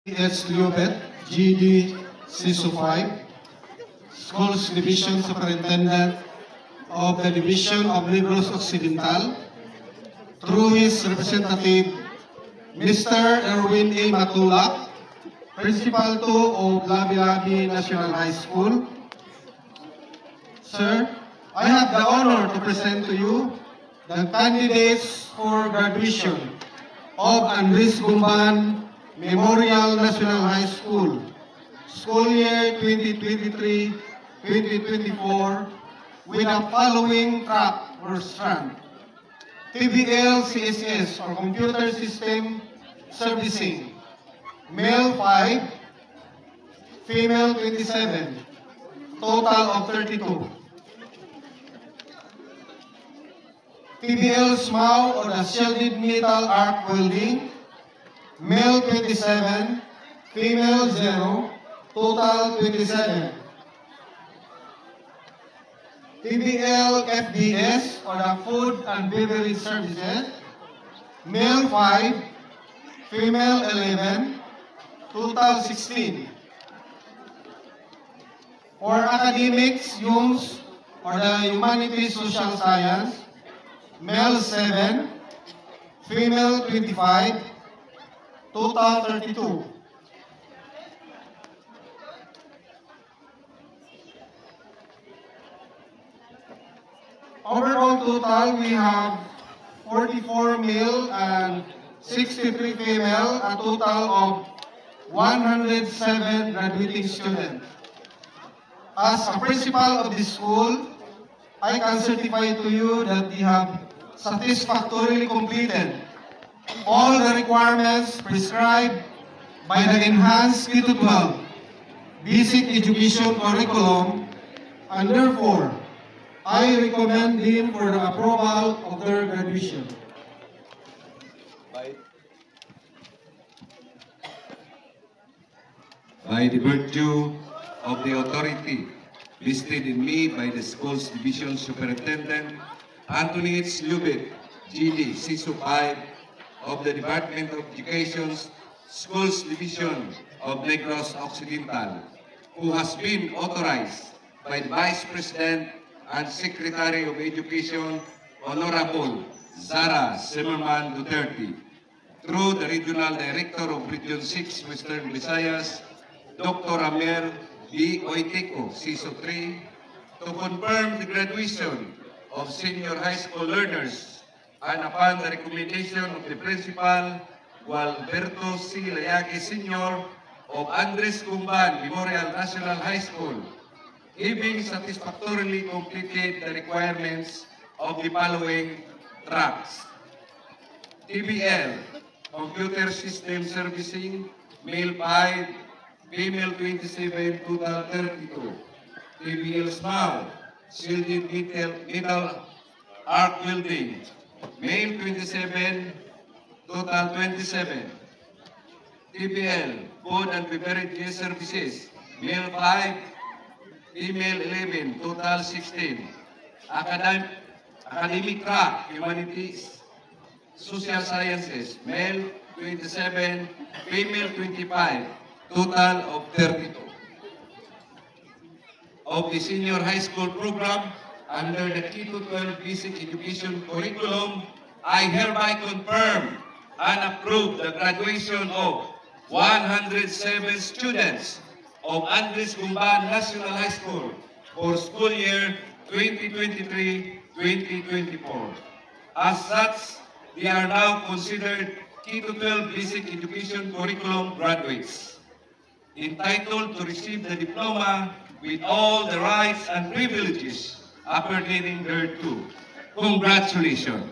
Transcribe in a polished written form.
S. Liobet, GD CISO 5, Schools Division Superintendent of the Division of Negros Occidental, through his representative, Mr. Erwin A. Matulak, Principal 2 of Labi-Labi National High School. Sir, I have the honor to present to you the candidates for graduation of Andres Gumban Memorial National High School, school year 2023-2024, with the following track or strand: TBL CSS or Computer System Servicing, male 5, female 27, total of 32. TBL SMAW or the Shielded Metal Arc Welding, male 27, female 0, total 27. TBL FDS or the Food and Beverage Services, male 5, female 11, total 16. For academics, HUMS or the Humanities Social Science, male 7, female 25, total 32. Overall total, we have 44 male and 63 female, a total of 107 graduating students. As a principal of this school, I can certify to you that we have satisfactorily completed all the requirements prescribed by the enhanced K-12 basic education curriculum, and therefore, I recommend them for the approval of their graduation. By the virtue of the authority vested in me by the school's division superintendent, Anthony H. Liobet, GD CISO 5 of the Department of Education's Schools Division of Negros Occidental, who has been authorized by the Vice President and Secretary of Education, Honorable Zara Zimmerman Duterte, through the Regional Director of Region 6 Western Visayas, Dr. Amer B. Oiteco, CISO 3, to confirm the graduation of senior high school learners, and upon the recommendation of the Principal, Gualberto C. Layagi Sr. of Andres Gumban Memorial National High School, having satisfactorily completed the requirements of the following tracks: TBL, Computer System Servicing, male 5, female 27, total 32. TBL SMAW, Shielded Metal Arc Welding, male 27, total 27. TBL, Food and Beverage Services, male 5, female 11, total 16. Academic track, Humanities, Social Sciences, male 27, female 25, total of 32. Of the senior high school program under the K-12 basic education curriculum, I hereby confirm and approve the graduation of 107 students of Andres Gumban National High School for school year 2023-2024. As such, they are now considered K-12 basic education curriculum graduates, entitled to receive the diploma with all the rights and privileges appertaining thereto. Congratulations.